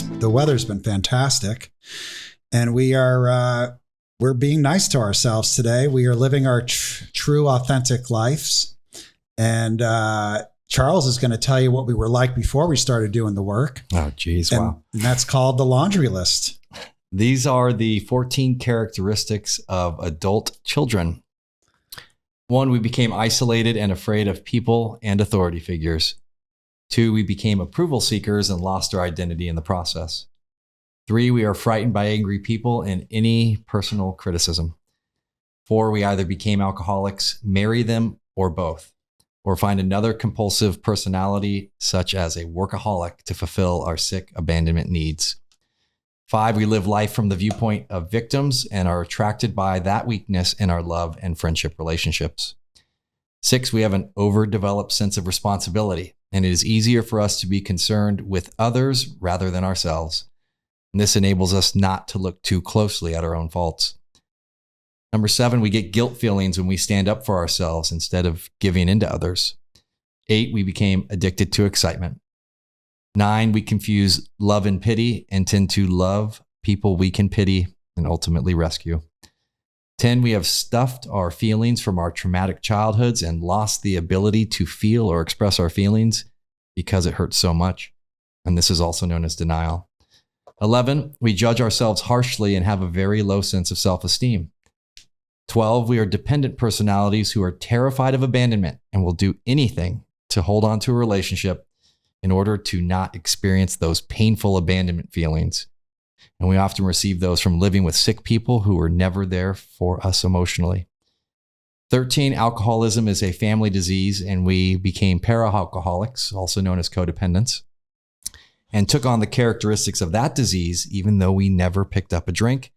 The weather's been fantastic, and we're being nice to ourselves today. We are living our true, authentic lives, and Charles is going to tell you what we were like before we started doing the work. Oh, geez, wow! And that's called the laundry list. These are the 14 characteristics of adult children. 1, we became isolated and afraid of people and authority figures. 2, we became approval seekers and lost our identity in the process. 3, we are frightened by angry people and any personal criticism. 4, we either became alcoholics, marry them, or both, or find another compulsive personality, such as a workaholic, to fulfill our sick abandonment needs. 5, we live life from the viewpoint of victims and are attracted by that weakness in our love and friendship relationships. 6, we have an overdeveloped sense of responsibility, and it is easier for us to be concerned with others rather than ourselves. And this enables us not to look too closely at our own faults. 7, we get guilt feelings when we stand up for ourselves instead of giving in to others. 8, we became addicted to excitement. 9, we confuse love and pity and tend to love people we can pity and ultimately rescue. 10, we have stuffed our feelings from our traumatic childhoods and lost the ability to feel or express our feelings because it hurts so much. And this is also known as denial. 11, we judge ourselves harshly and have a very low sense of self-esteem. 12, we are dependent personalities who are terrified of abandonment and will do anything to hold on to a relationship in order to not experience those painful abandonment feelings. And we often receive those from living with sick people who were never there for us emotionally. 13, alcoholism is a family disease, and we became para-alcoholics, also known as codependents, and took on the characteristics of that disease, even though we never picked up a drink.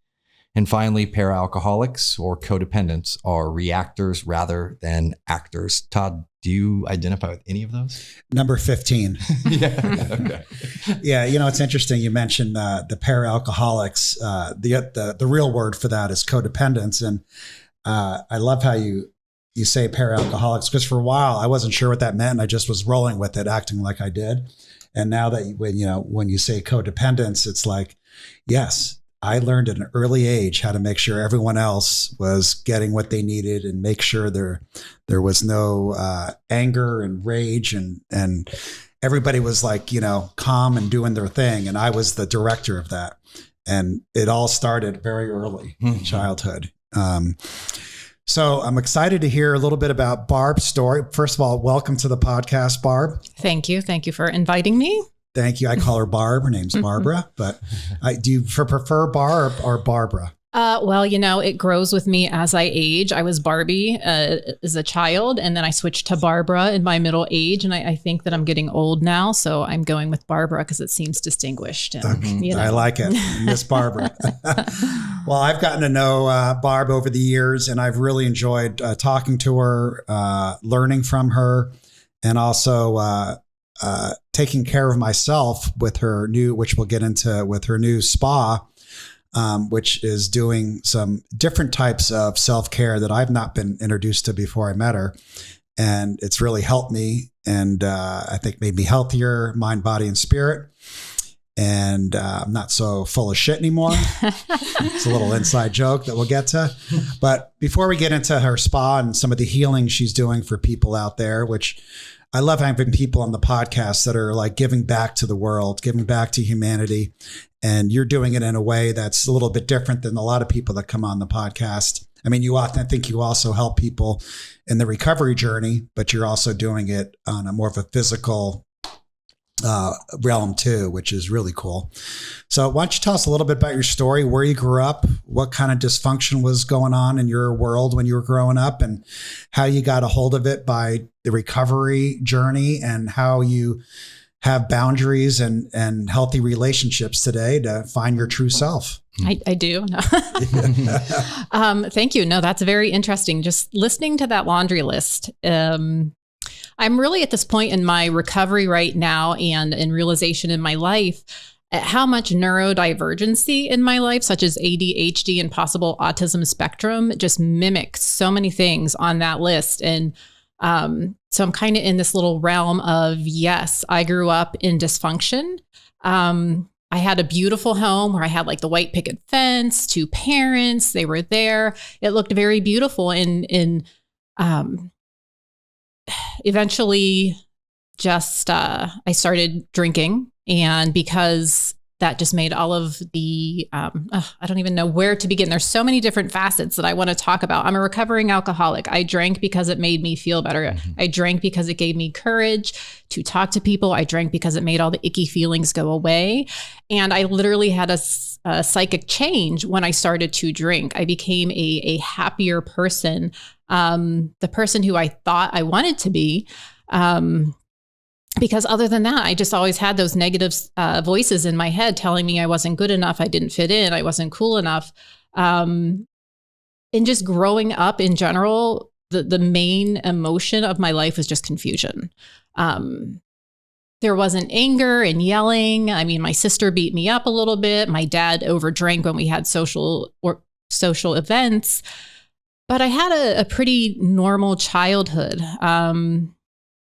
And finally, para-alcoholics or codependents are reactors rather than actors. Todd, do you identify with any of those? Number 15. Yeah. Okay. Yeah. It's interesting. You mentioned the para-alcoholics. The real word for that is codependence. And I love how you say para-alcoholics, because for a while I wasn't sure what that meant. I just was rolling with it, acting like I did. And now that when you say codependence, it's like, yes, I learned at an early age how to make sure everyone else was getting what they needed and make sure there was no anger and rage and everybody was like, calm and doing their thing. And I was the director of that. And it all started very early in childhood. So I'm excited to hear a little bit about Barb's story. First of all, welcome to the podcast, Barb. Thank you. Thank you for inviting me. Thank you. I call her Barb. Her name's Barbara, but do you prefer Barb or Barbara? Well, it grows with me as I age. I was Barbie as a child, and then I switched to Barbara in my middle age. And I think that I'm getting old now, so I'm going with Barbara because it seems distinguished. And, I like it. Miss Barbara. Well, I've gotten to know Barb over the years, and I've really enjoyed talking to her, learning from her, and also taking care of myself with her which we'll get into, with her new spa, which is doing some different types of self-care that I've not been introduced to before I met her. And it's really helped me, and I think made me healthier, mind, body, and spirit. And I'm not so full of shit anymore. It's a little inside joke that we'll get to. But before we get into her spa and some of the healing she's doing for people out there, which I love having people on the podcast that are like giving back to the world, giving back to humanity. And you're doing it in a way that's a little bit different than a lot of people that come on the podcast. I mean, I think you also help people in the recovery journey, but you're also doing it on a more of a physical realm too, which is really cool. So why don't you tell us a little bit about your story, where you grew up, what kind of dysfunction was going on in your world when you were growing up, and how you got a hold of it by the recovery journey, and how you have boundaries and healthy relationships today to find your true self. I do. No. Thank you. No, that's very interesting. Just listening to that laundry list. I'm really at this point in my recovery right now, and in realization in my life at how much neurodivergency in my life, such as ADHD and possible autism spectrum, just mimics so many things on that list. And so I'm kind of in this little realm of, yes, I grew up in dysfunction. I had a beautiful home where I had like the white picket fence, 2 parents, they were there. It looked very beautiful. And eventually just, I started drinking, and because that just made all of the, I don't even know where to begin. There's so many different facets that I want to talk about. I'm a recovering alcoholic. I drank because it made me feel better. Mm-hmm. I drank because it gave me courage to talk to people. I drank because it made all the icky feelings go away. And I literally had a psychic change when I started to drink. I became a happier person, the person who I thought I wanted to be. Because other than that, I just always had those negative voices in my head telling me I wasn't good enough, I didn't fit in, I wasn't cool enough. And just growing up in general, the main emotion of my life was just confusion. There wasn't anger and yelling. I mean, my sister beat me up a little bit. My dad overdrank when we had social events. But I had a pretty normal childhood.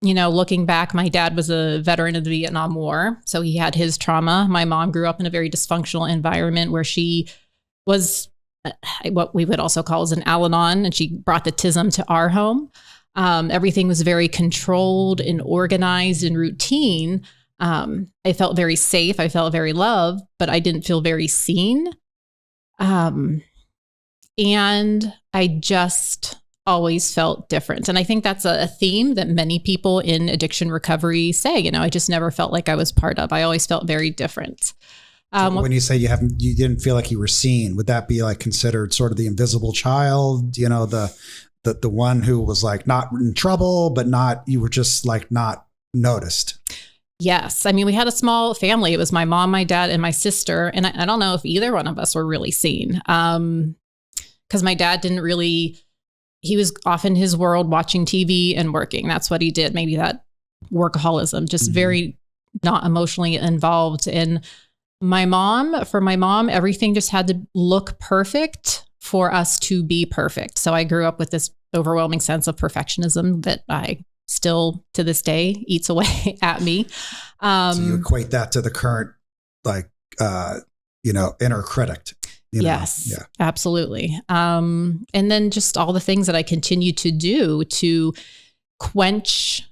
Looking back, my dad was a veteran of the Vietnam War, so he had his trauma. My mom grew up in a very dysfunctional environment where she was what we would also call as an Al-Anon, and she brought the TISM to our home. Everything was very controlled and organized and routine. I felt very safe. I felt very loved, but I didn't feel very seen. And I just always felt different. And I think that's a theme that many people in addiction recovery say, I just never felt like I was part of. I always felt very different. So when you say you didn't feel like you were seen, would that be like considered sort of the invisible child, the one who was like not in trouble, but you were just like not noticed? Yes. I mean, we had a small family. It was my mom, my dad, and my sister. And I don't know if either one of us were really seen. Because my dad didn't really, he was off in his world watching TV and working. That's what he did. Maybe that workaholism, just very not emotionally involved. And for my mom, everything just had to look perfect for us to be perfect. So I grew up with this overwhelming sense of perfectionism that I still to this day eats away at me. So you equate that to the current, inner critic. Yes, yeah, absolutely. And then just all the things that I continue to do to quench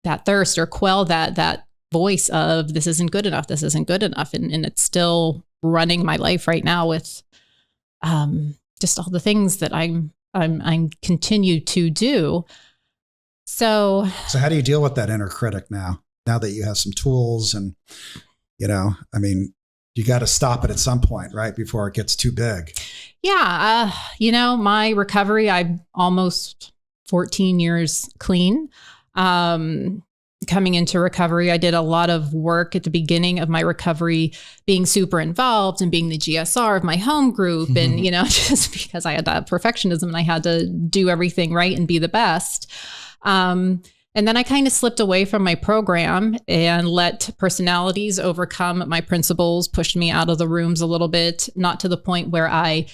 that thirst or quell that voice of this isn't good enough. This isn't good enough. And it's still running my life right now with just all the things that I'm continue to do. So how do you deal with that inner critic now that you have some tools and, you got to stop it at some point, right? Before it gets too big. Yeah. My recovery, I'm almost 14 years clean. Coming into recovery, I did a lot of work at the beginning of my recovery, being super involved and being the GSR of my home group. And, just because I had that perfectionism and I had to do everything right and be the best. And then I kind of slipped away from my program and let personalities overcome my principles, pushed me out of the rooms a little bit, not to the point where I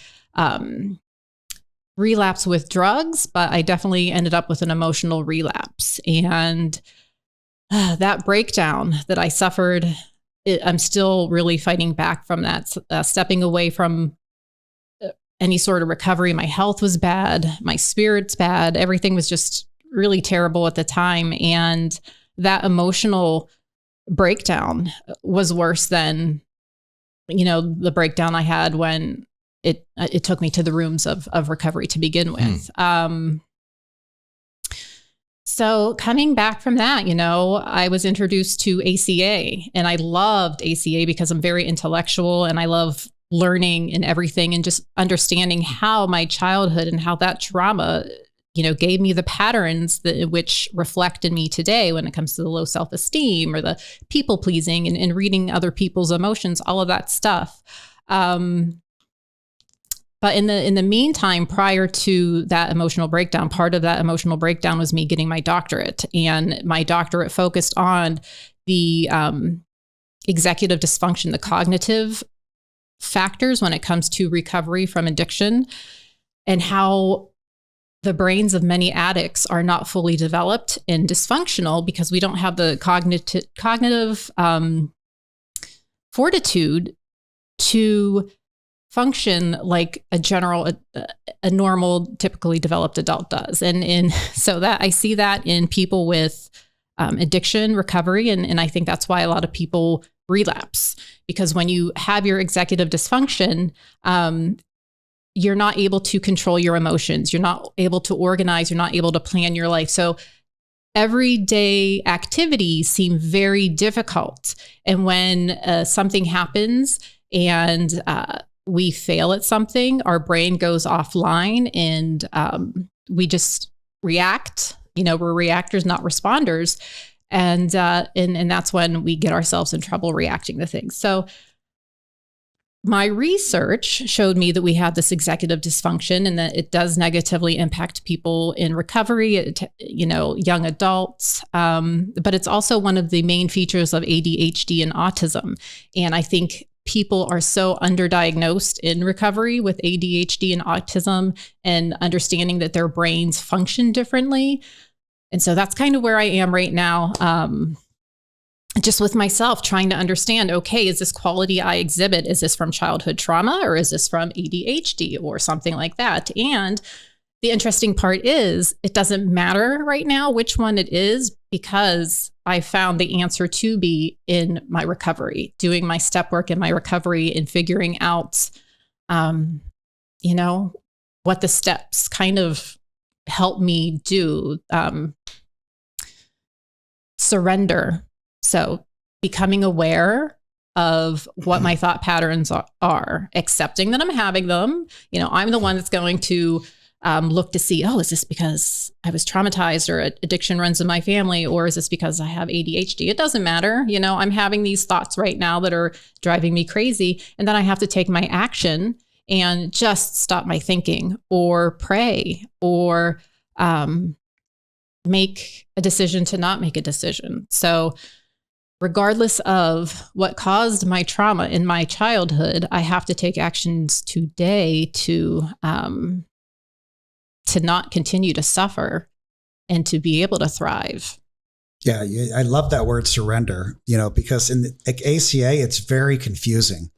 relapsed with drugs, but I definitely ended up with an emotional relapse. And that breakdown that I suffered, I'm still really fighting back from that, stepping away from any sort of recovery. My health was bad. My spirit's bad. Everything was just really terrible at the time. And that emotional breakdown was worse than, the breakdown I had when it took me to the rooms of recovery to begin with. So coming back from that, I was introduced to ACA, and I loved ACA because I'm very intellectual and I love learning and everything and just understanding how my childhood and how that trauma gave me the patterns which reflect in me today when it comes to the low self-esteem or the people pleasing and reading other people's emotions, all of that stuff. But in the meantime, prior to that emotional breakdown, part of that emotional breakdown was me getting my doctorate, and my doctorate focused on the executive dysfunction, the cognitive factors when it comes to recovery from addiction, and how the brains of many addicts are not fully developed and dysfunctional because we don't have the cognitive fortitude to function like a normal, typically developed adult does. And so that I see that in people with addiction recovery. And I think that's why a lot of people relapse, because when you have your executive dysfunction, you're not able to control your emotions. You're not able to organize. You're not able to plan your life. So everyday activities seem very difficult. And when something happens and we fail at something, our brain goes offline and we just react. We're reactors, not responders. And that's when we get ourselves in trouble reacting to things. So my research showed me that we have this executive dysfunction and that it does negatively impact people in recovery, young adults. But it's also one of the main features of ADHD and autism. And I think people are so underdiagnosed in recovery with ADHD and autism, and understanding that their brains function differently. And so that's kind of where I am right now. Just with myself, trying to understand, okay, is this quality I exhibit, is this from childhood trauma, or is this from ADHD or something like that? And the interesting part is it doesn't matter right now which one it is, because I found the answer to be in my recovery, doing my step work in my recovery and figuring out, what the steps kind of help me do. Surrender. So becoming aware of what my thought patterns are, accepting that I'm having them. I'm the one that's going to look to see, is this because I was traumatized or addiction runs in my family, or is this because I have ADHD? It doesn't matter. I'm having these thoughts right now that are driving me crazy. And then I have to take my action and just stop my thinking, or pray, or make a decision to not make a decision. So regardless of what caused my trauma in my childhood, I have to take actions today to not continue to suffer and to be able to thrive. Yeah, I love that word surrender, because in ACA, it's very confusing,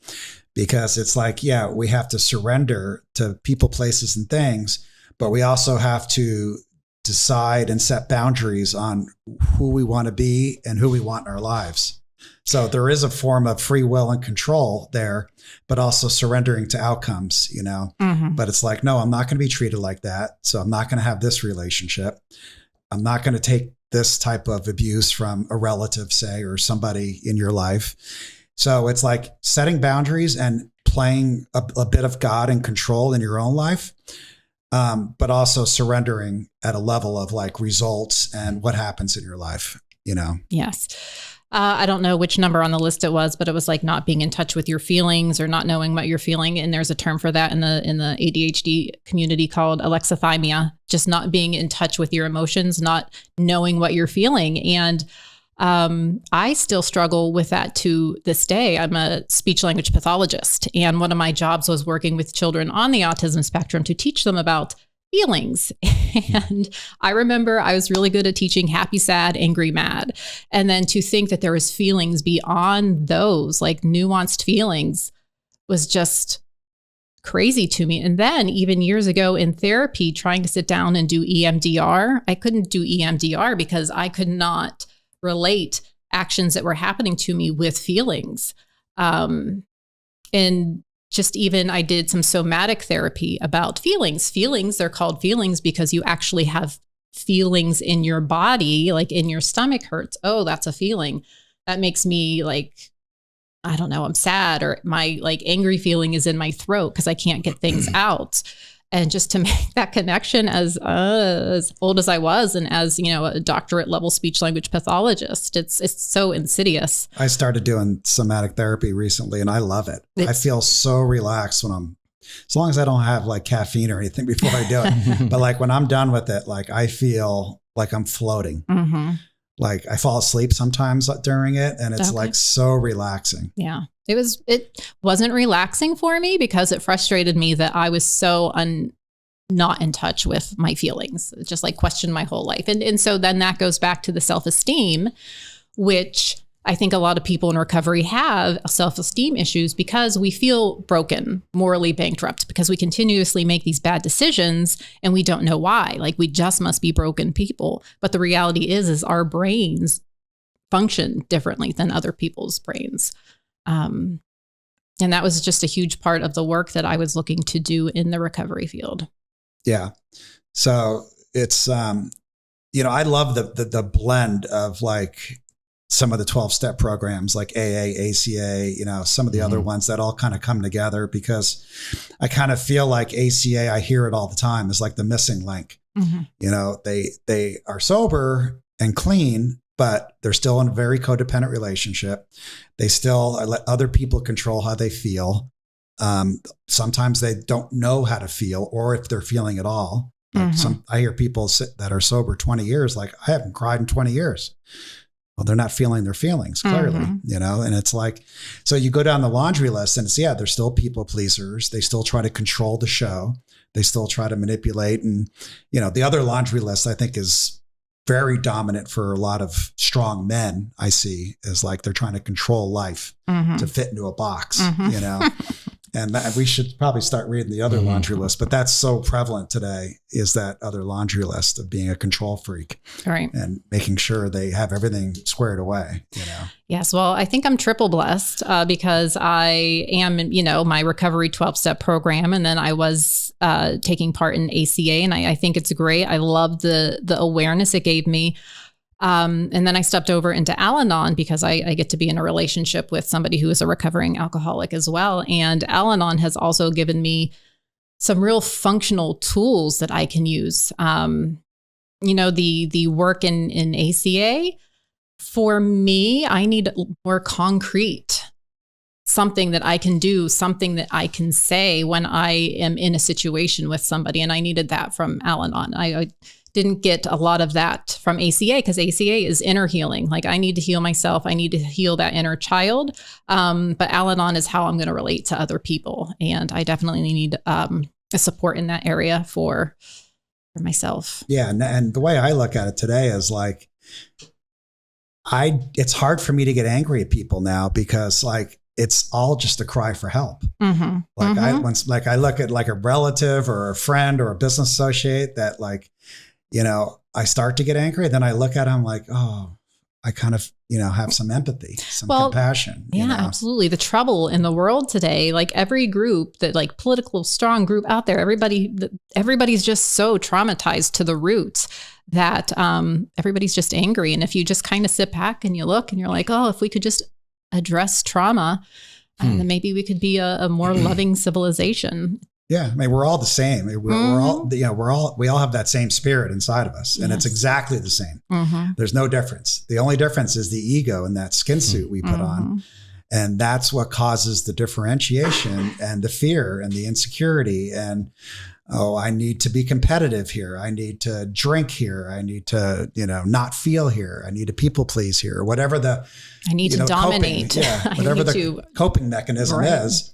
because it's like, we have to surrender to people, places, and things, but we also have to decide and set boundaries on who we want to be and who we want in our lives. So there is a form of free will and control there, but also surrendering to outcomes, Mm-hmm. But it's like, no, I'm not going to be treated like that. So I'm not going to have this relationship. I'm not going to take this type of abuse from a relative, say, or somebody in your life. So it's like setting boundaries and playing a bit of God and control in your own life. But also surrendering at a level of like results and what happens in your life, Yes. I don't know which number on the list it was, but it was like not being in touch with your feelings or not knowing what you're feeling. And there's a term for that in the ADHD community called alexithymia, just not being in touch with your emotions, not knowing what you're feeling. And I still struggle with that to this day. I'm a speech language pathologist, and one of my jobs was working with children on the autism spectrum to teach them about feelings. And I remember I was really good at teaching happy, sad, angry, mad. And then to think that there was feelings beyond those, like nuanced feelings, was just crazy to me. And then even years ago in therapy, trying to sit down and do EMDR, I couldn't do EMDR because I could not relate actions that were happening to me with feelings. And just even I did some somatic therapy about feelings. Feelings, they're called feelings because you actually have feelings in your body, like in your stomach hurts. Oh, that's a feeling. That makes me like, I don't know, I'm sad, or my like angry feeling is in my throat because I can't get things out. And just to make that connection as old as I was, and as, a doctorate level speech language pathologist, it's so insidious. I started doing somatic therapy recently and I love it. I feel so relaxed when as long as I don't have like caffeine or anything before I do it. But like when I'm done with it, like I feel like I'm floating. Mm-hmm. Like I fall asleep sometimes during it, and it's like so relaxing. Yeah. It wasn't relaxing for me because it frustrated me that I was so not in touch with my feelings. It just like questioned my whole life. And so then that goes back to the self-esteem, which I think a lot of people in recovery have self-esteem issues because we feel broken, morally bankrupt, because we continuously make these bad decisions and we don't know why. Like, we just must be broken people. But the reality is our brains function differently than other people's brains. And that was just a huge part of the work that I was looking to do in the recovery field. Yeah. So it's, I love the blend of like some of the 12-step programs like AA, ACA, some of the other ones that all kind of come together, because I kind of feel like ACA, I hear it all the time, is like the missing link. They are sober and clean, but they're still in a very codependent relationship. They still let other people control how they feel. Sometimes they don't know how to feel, or if they're feeling at all. Like I hear people that are sober 20 years, like, I haven't cried in 20 years. Well, they're not feeling their feelings clearly, and it's like, so you go down the laundry list and it's, they're still people pleasers. They still try to control the show. They still try to manipulate. And, the other laundry list, I think, is very dominant for a lot of strong men. I see is like, they're trying to control life to fit into a box, And we should probably start reading the other laundry list, but that's so prevalent today, is that other laundry list of being a control freak, right? And making sure they have everything squared away, Yes. Well, I think I'm triple blessed because I am, my recovery 12-step program. And then I was taking part in ACA, and I think it's great. I love the awareness it gave me. And then I stepped over into Al-Anon because I get to be in a relationship with somebody who is a recovering alcoholic as well. And Al-Anon has also given me some real functional tools that I can use. The work in ACA, for me, I need more concrete, something that I can do, something that I can say when I am in a situation with somebody. And I needed that from Al-Anon. I didn't get a lot of that from ACA, because ACA is inner healing. Like, I need to heal myself. I need to heal that inner child. But Al-Anon is how I'm going to relate to other people. And I definitely need a support in that area for myself. Yeah. And the way I look at it today is like, it's hard for me to get angry at people now, because like, it's all just a cry for help. I look at like a relative or a friend or a business associate that, like, I start to get angry. Then I look at them like, oh, I kind of, have some empathy, some compassion. Yeah, absolutely. The trouble in the world today, like every group that, like, political strong group out there, everybody's just so traumatized to the roots that everybody's just angry. And if you just kind of sit back and you look and you're like, oh, if we could just address trauma, then maybe we could be a more loving civilization. Yeah, I mean, we're all the same. We all have that same spirit inside of us, and it's exactly the same. There's no difference. The only difference is the ego and that skin suit we put on, and that's what causes the differentiation and the fear and the insecurity. And I need to be competitive here. I need to drink here. I need to, not feel here. I need to people please here. Or whatever I need to dominate. Whatever the coping mechanism is,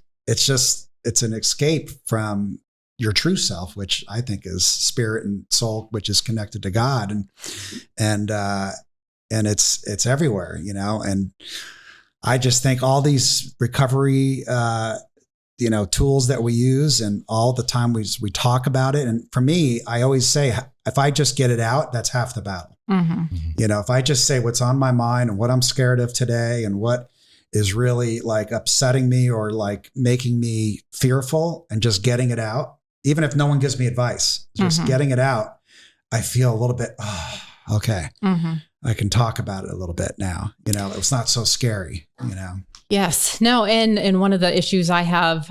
it's an escape from your true self, which I think is spirit and soul, which is connected to God. And it's everywhere, and I just think all these recovery, tools that we use, and all the time we talk about it. And for me, I always say, if I just get it out, that's half the battle. If I just say what's on my mind and what I'm scared of today and what is really like upsetting me or like making me fearful, and just getting it out, even if no one gives me advice, just getting it out, I feel a little bit, okay, I can talk about it a little bit now. It's not so scary, Yes. No. And one of the issues I have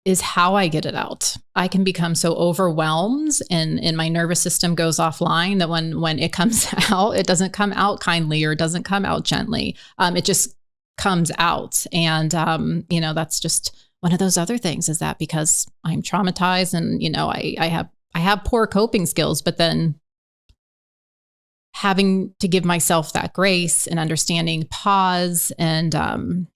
is how I get it out. I can become so overwhelmed and my nervous system goes offline that when it comes out, it doesn't come out kindly, or it doesn't come out gently. It just comes out. And, that's just one of those other things, is that because I'm traumatized and, I have poor coping skills, but then having to give myself that grace and understanding, pause, and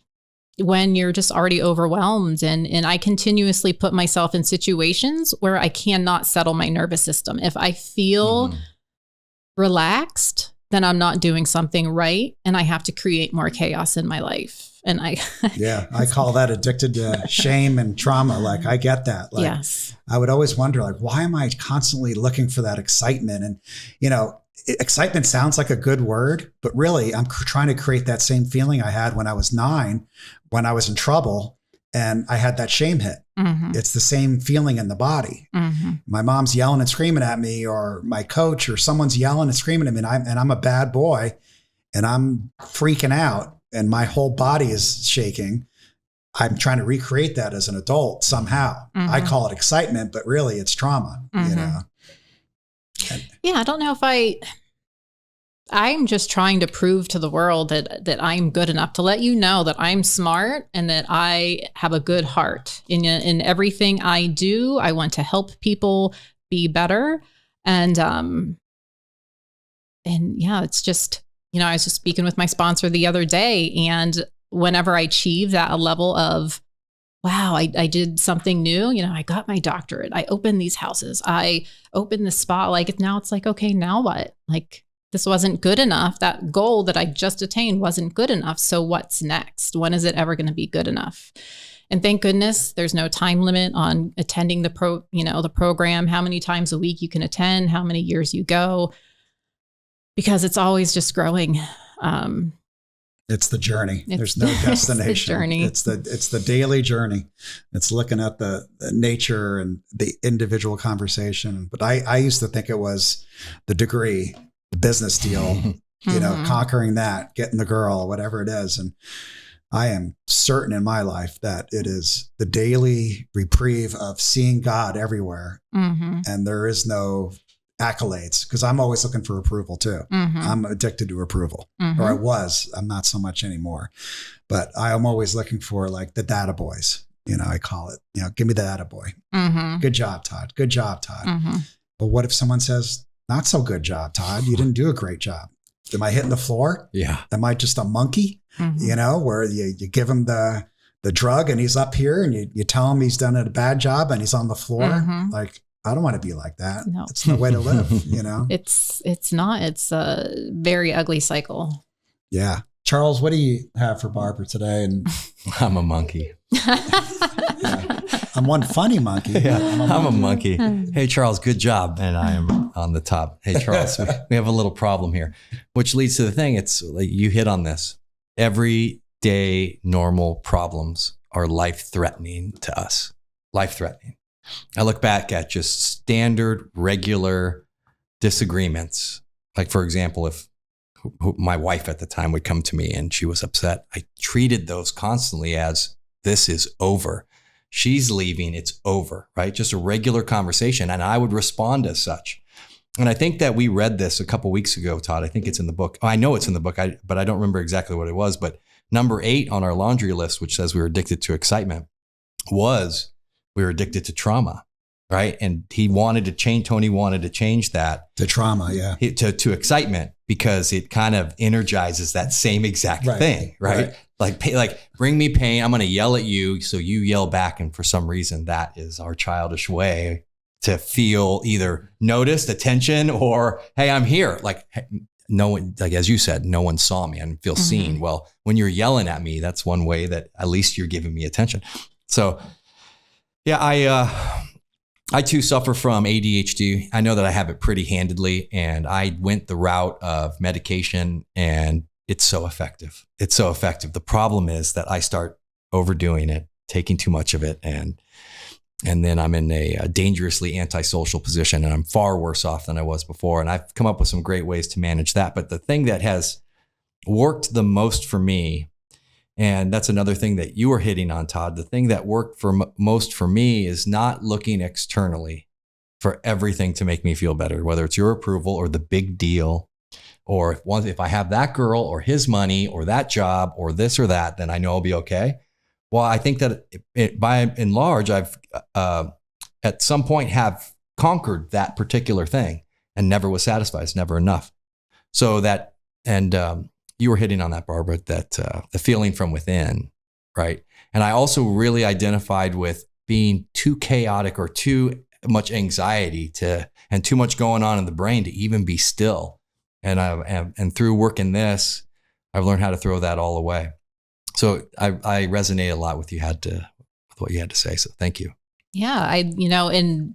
when you're just already overwhelmed, and I continuously put myself in situations where I cannot settle my nervous system. If I feel relaxed, then I'm not doing something right, and I have to create more chaos in my life. And I call that addicted to shame and trauma. Like, I get that. Like, yes. I would always wonder, like, why am I constantly looking for that excitement? And, excitement sounds like a good word, but really I'm trying to create that same feeling I had when I was 9, when I was in trouble and I had that shame hit. Mm-hmm. It's the same feeling in the body. Mm-hmm. My mom's yelling and screaming at me, or my coach or someone's yelling and screaming at me, and I'm a bad boy and I'm freaking out and my whole body is shaking. I'm trying to recreate that as an adult somehow. Mm-hmm. I call it excitement, but really it's trauma, mm-hmm. Yeah, I don't know if I'm just trying to prove to the world that I'm good enough to let you know that I'm smart and that I have a good heart in everything I do. I want to help people be better. And yeah, it's just, I was just speaking with my sponsor the other day, and whenever I achieve that level of, wow, I did something new. I got my doctorate. I opened these houses. I opened the spa. Like, now it's like, okay, now what? Like, this wasn't good enough. That goal that I just attained wasn't good enough. So what's next? When is it ever going to be good enough? And thank goodness there's no time limit on attending the program, how many times a week you can attend, how many years you go, because it's always just growing. It's the journey. There's no destination. It's the journey. It's the daily journey. It's looking at the nature and the individual conversation. But I used to think it was the degree, the business deal, mm-hmm. Conquering that, getting the girl, whatever it is. And I am certain in my life that it is the daily reprieve of seeing God everywhere. Mm-hmm. And there is no accolades, because I'm always looking for approval too. Mm-hmm. I'm addicted to approval, mm-hmm. or I was. I'm not so much anymore, but I am always looking for like the data boys. I call it. Give me the data boy. Mm-hmm. Good job, Todd. Good job, Todd. Mm-hmm. But what if someone says, "Not so good job, Todd. You didn't do a great job." Am I hitting the floor? Yeah. Am I just a monkey? Mm-hmm. Where you give him the drug and he's up here, and you tell him he's done a bad job and he's on the floor, mm-hmm. like. I don't want to be like that. No. It's no way to live, It's not. It's a very ugly cycle. Yeah. Charles, what do you have for Barbara today? And I'm a monkey. Yeah. I'm one funny monkey. Yeah, I'm a monkey. Hey, Charles, good job. And I am on the top. Hey, Charles, we have a little problem here, which leads to the thing. It's like you hit on this. Everyday normal problems are life-threatening to us. Life-threatening. I look back at just standard, regular disagreements. Like, for example, if my wife at the time would come to me and she was upset, I treated those constantly as, this is over. She's leaving, it's over, right? Just a regular conversation. And I would respond as such. And I think that we read this a couple weeks ago, Todd. I think it's in the book. I know it's in the book, but I don't remember exactly what it was. But number 8 on our laundry list, which says we were addicted to excitement, was we were addicted to trauma, right? And Tony wanted to change that. To trauma, yeah. To excitement, because it kind of energizes that same exact thing, right? Like, bring me pain, I'm going to yell at you, so you yell back. And for some reason, that is our childish way to feel either noticed, attention, or, hey, I'm here. Like, no one, like, as you said, no one saw me and feel mm-hmm. seen. Well, when you're yelling at me, that's one way that at least you're giving me attention. So, yeah, I too suffer from ADHD. I know that I have it pretty handedly, and I went the route of medication, and it's so effective. It's so effective. The problem is that I start overdoing it, taking too much of it, and then I'm in a dangerously antisocial position, and I'm far worse off than I was before. And I've come up with some great ways to manage that. But the thing that has worked the most for me, and that's another thing that you were hitting on, Todd. The thing that worked most for me is not looking externally for everything to make me feel better, whether it's your approval or the big deal, or if I have that girl or his money or that job or this or that, then I know I'll be okay. Well, I think that by and large, I've at some point have conquered that particular thing and never was satisfied. It's never enough. So that, and you were hitting on that, Barbara, that the feeling from within, right? And I also really identified with being too chaotic or too much anxiety and too much going on in the brain to even be still. And through working this, I've learned how to throw that all away. So I resonate a lot with with what you had to say. So thank you. Yeah. In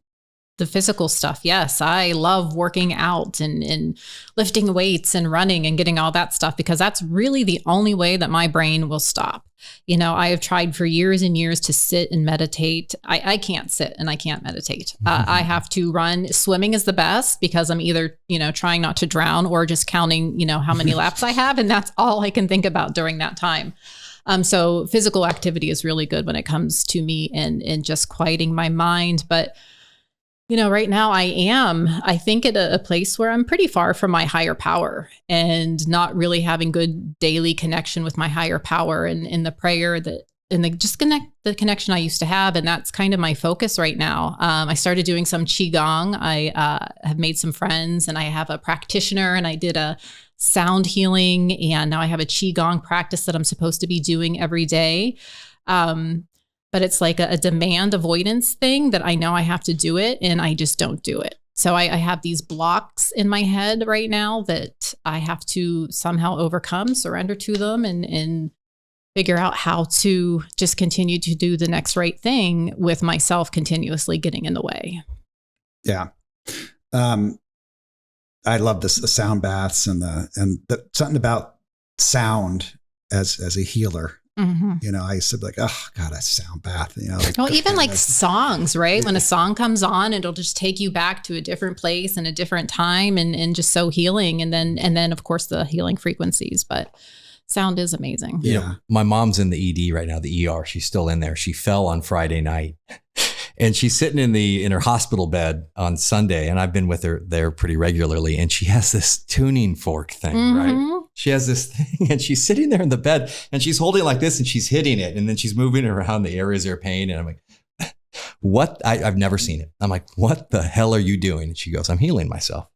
the physical stuff, yes, I love working out and lifting weights and running and getting all that stuff, because that's really the only way that my brain will stop. I have tried for years and years to sit and meditate. I can't sit and I can't meditate. I have to run. Swimming is the best, because I'm either, trying not to drown or just counting, how many laps I have. And that's all I can think about during that time. So physical activity is really good when it comes to me and just quieting my mind. But right now I think at a place where I'm pretty far from my higher power and not really having good daily connection with my higher power and in the prayer the connection I used to have. And that's kind of my focus right now. I started doing some Qigong. I have made some friends, and I have a practitioner, and I did a sound healing. And now I have a Qigong practice that I'm supposed to be doing every day. But it's like a demand avoidance thing that I know I have to do it, and I just don't do it. So I have these blocks in my head right now that I have to somehow overcome, surrender to them, and figure out how to just continue to do the next right thing with myself continuously getting in the way. Yeah. I love the sound baths and something about sound as a healer. Mm-hmm. I used to be like, oh God, a sound bath. Even like songs, right? When a song comes on, it'll just take you back to a different place and a different time, and just so healing. And then of course the healing frequencies, but sound is amazing. Yeah. My mom's in the ED right now, the ER. She's still in there. She fell on Friday night. And she's sitting in her hospital bed on Sunday, and I've been with her there pretty regularly. And she has this tuning fork thing, right? She has this thing, and she's sitting there in the bed, and she's holding it like this, and she's hitting it, and then she's moving it around the areas of her pain. And I'm like, what? I've never seen it. I'm like, what the hell are you doing? And she goes, I'm healing myself.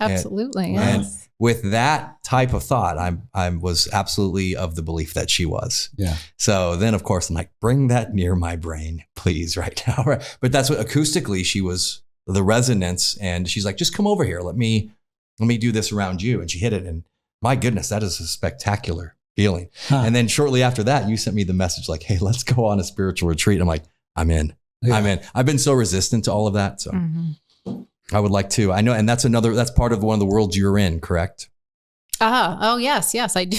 Absolutely. And yes. with that type of thought, I was absolutely of the belief that she was. Yeah. So then, of course, I'm like, bring that near my brain, please, right now. Right. But that's what acoustically she was, the resonance, and she's like, just come over here. Let me do this around you. And she hit it, and my goodness, that is a spectacular feeling. Huh. And then shortly after that, you sent me the message like, hey, let's go on a spiritual retreat. I'm like, I'm in. Yeah. I'm in. I've been so resistant to all of that. So. I would like to. I know, and that's part of one of the worlds you're in, correct? Oh, yes, I do.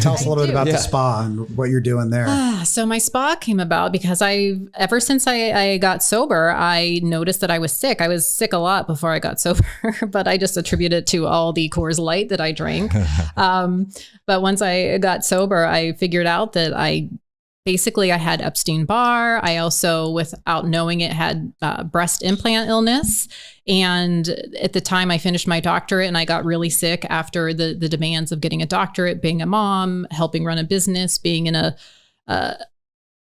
Tell us a little bit about the spa and what you're doing there. So my spa came about because ever since I got sober, I noticed that I was sick. I was sick a lot before I got sober, but I just attribute it to all the Coors Light that I drank. But once I got sober, I figured out that I had Epstein-Barr. I also, without knowing it, had breast implant illness. And at the time I finished my doctorate, and I got really sick after the demands of getting a doctorate, being a mom, helping run a business, being in a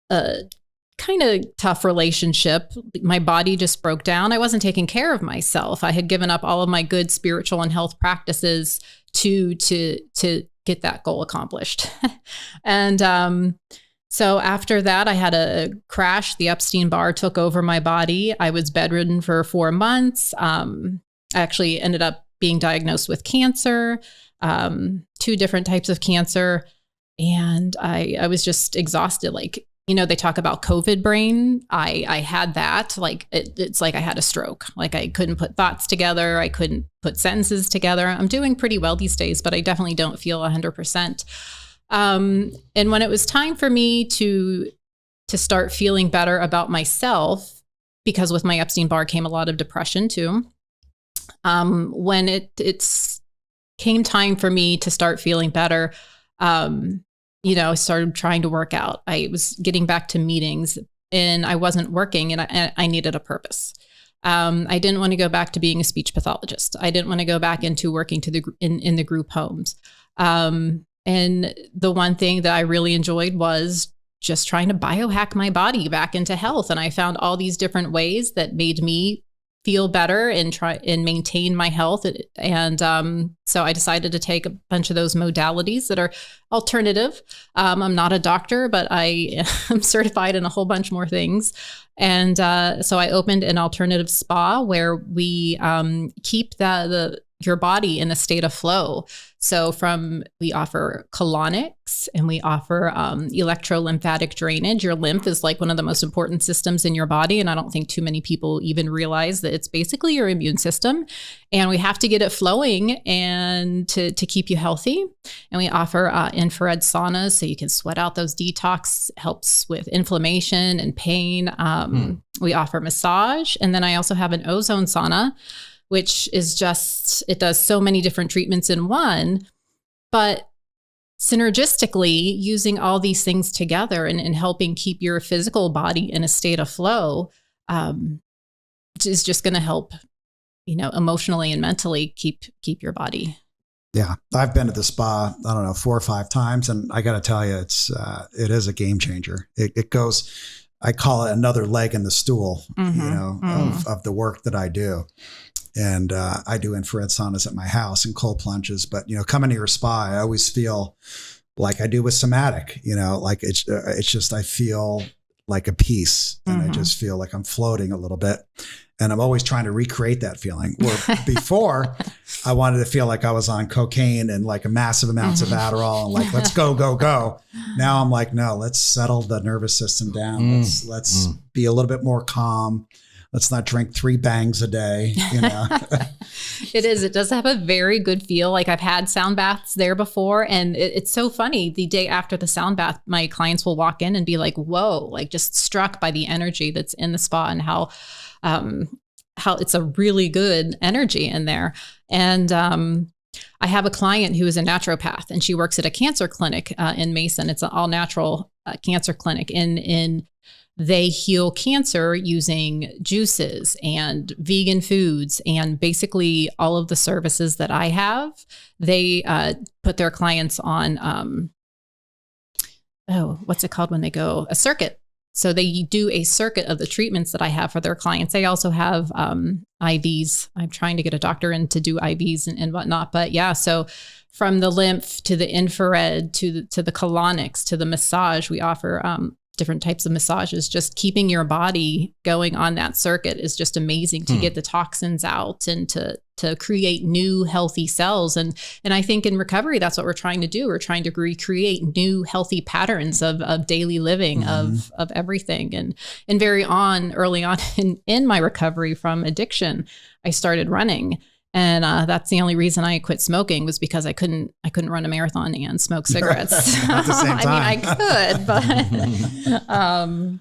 kind of tough relationship. My body just broke down. I wasn't taking care of myself. I had given up all of my good spiritual and health practices to get that goal accomplished. And so after that, I had a crash. The Epstein-Barr took over my body. I was bedridden for 4 months. I actually ended up being diagnosed with cancer, 2 different types of cancer. And I was just exhausted. Like, they talk about COVID brain. I had that. Like, it's like I had a stroke. Like, I couldn't put thoughts together. I couldn't put sentences together. I'm doing pretty well these days, but I definitely don't feel 100%. And when it was time for me to start feeling better about myself, because with my Epstein-Barr came a lot of depression too. When it's came time for me to start feeling better, I started trying to work out. I was getting back to meetings, and I wasn't working, and I needed a purpose. I didn't want to go back to being a speech pathologist. I didn't want to go back into working in the group homes. And the one thing that I really enjoyed was just trying to biohack my body back into health. And I found all these different ways that made me feel better and try and maintain my health. And so I decided to take a bunch of those modalities that are alternative. I'm not a doctor, but I am certified in a whole bunch more things. And so I opened an alternative spa where we keep the your body in a state of flow. So we offer colonics and we offer electrolymphatic drainage. Your lymph is like one of the most important systems in your body. And I don't think too many people even realize that it's basically your immune system. And we have to get it flowing and to keep you healthy. And we offer infrared saunas so you can sweat out those detox, helps with inflammation and pain. We offer massage. And then I also have an ozone sauna, which is it does so many different treatments in one, but synergistically using all these things together and helping keep your physical body in a state of flow is just going to help, emotionally and mentally keep your body. Yeah. I've been to the spa, I don't know, 4 or 5 times. And I got to tell you, it is a game changer. It goes, I call it another leg in the stool, of the work that I do. And I do infrared saunas at my house and cold plunges. But, coming to your spa, I always feel like I do with somatic, like it's just, I feel like a peace and I just feel like I'm floating a little bit. And I'm always trying to recreate that feeling. Where before, I wanted to feel like I was on cocaine and like a massive amounts of Adderall and like, let's go, go, go. Now I'm like, no, let's settle the nervous system down. Let's be a little bit more calm. Let's not drink 3 bangs a day, It does have a very good feel. Like I've had sound baths there before. And it's so funny. The day after the sound bath, my clients will walk in and be like, whoa, like just struck by the energy that's in the spa and how it's a really good energy in there. And I have a client who is a naturopath and she works at a cancer clinic in Mason. It's an all natural cancer clinic in they heal cancer using juices and vegan foods and basically all of the services that I have. They put their clients on, what's it called when they go? A circuit. So they do a circuit of the treatments that I have for their clients. They also have IVs. I'm trying to get a doctor in to do IVs and whatnot. But yeah, so from the lymph to the infrared to the colonics to the massage, we offer different types of massages. Just keeping your body going on that circuit is just amazing to get the toxins out and to create new healthy cells. And I think in recovery, that's what we're trying to do. We're trying to recreate new healthy patterns of daily living, of everything. And early on in my recovery from addiction, I started running. And that's the only reason I quit smoking was because I couldn't run a marathon and smoke cigarettes. At the same time. I mean, I could,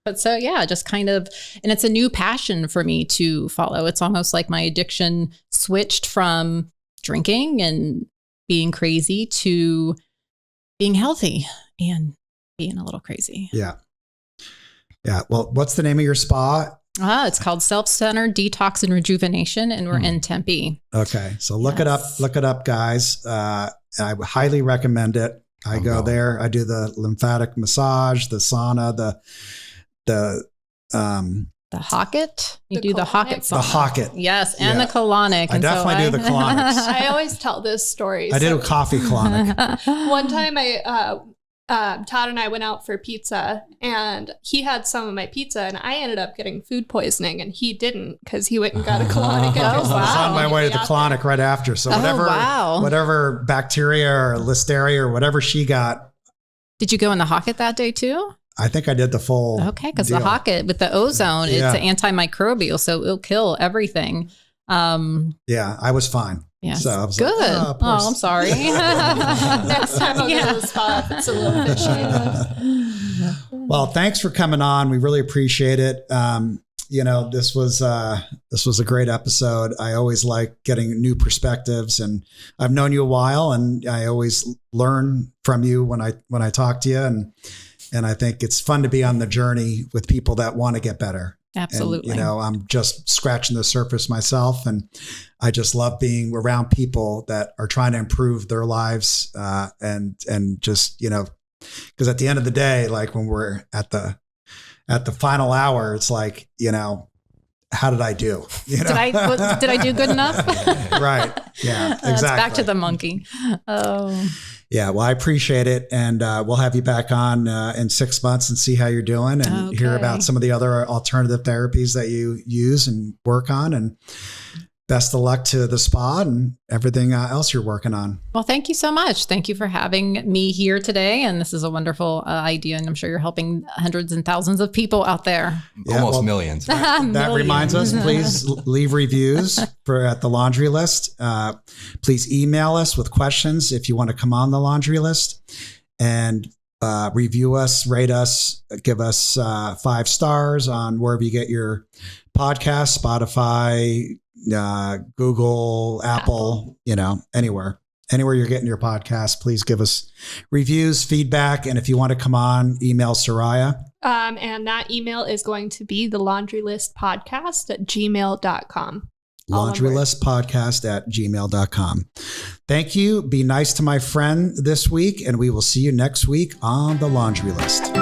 but so yeah, just kind of, and it's a new passion for me to follow. It's almost like my addiction switched from drinking and being crazy to being healthy and being a little crazy. Yeah. Yeah. Well, what's the name of your spa? It's called Self-Centered Detox and Rejuvenation, and we're in Tempe. Okay. So look it up, guys. I would highly recommend it. I go there. I do the lymphatic massage, the sauna, the Hocket. You do the Hocket sauna. The Hocket. Yes, and the colonic. I definitely do the colonics. I always tell this story. I did a coffee colonic. One time Todd and I went out for pizza and he had some of my pizza and I ended up getting food poisoning and he didn't because he went and got a colonic. I was on my way to the colonic right after. So whatever bacteria or listeria or whatever she got. Did you go in the Hocket that day too? I think I did the full. Okay, because the Hocket with the ozone, it's antimicrobial, so it'll kill everything. Yeah, I was fine. Yeah, so I was good. Like, I'm sorry. Next time I'll go to the spa if it's a little fishy. Well, thanks for coming on. We really appreciate it. This was a great episode. I always like getting new perspectives, and I've known you a while, and I always learn from you when I talk to you, and I think it's fun to be on the journey with people that want to get better. Absolutely. And, I'm just scratching the surface myself, and I just love being around people that are trying to improve their lives, and just, because at the end of the day, like when we're at the final hour, it's like, how did I do? Did I do good enough? Right. Yeah, exactly. It's back to the monkey. Oh. Yeah. Well, I appreciate it. And we'll have you back on in 6 months and see how you're doing and hear about some of the other alternative therapies that you use and work on. And best of luck to the spa and everything else you're working on. Well, thank you so much. Thank you for having me here today. And this is a wonderful idea. And I'm sure you're helping hundreds and thousands of people out there. Almost millions. That reminds us, please leave reviews at the laundry list. Please email us with questions if you want to come on the laundry list, and review us, rate us, give us 5 stars on wherever you get your podcast, Spotify, Google, Apple, anywhere you're getting your podcast. Please give us reviews, feedback. And if you want to come on, email Soraya. And that email is going to be the laundrylistpodcast@gmail.com. laundrylistpodcast@gmail.com. Thank you. Be nice to my friend this week, and we will see you next week on the Laundry List.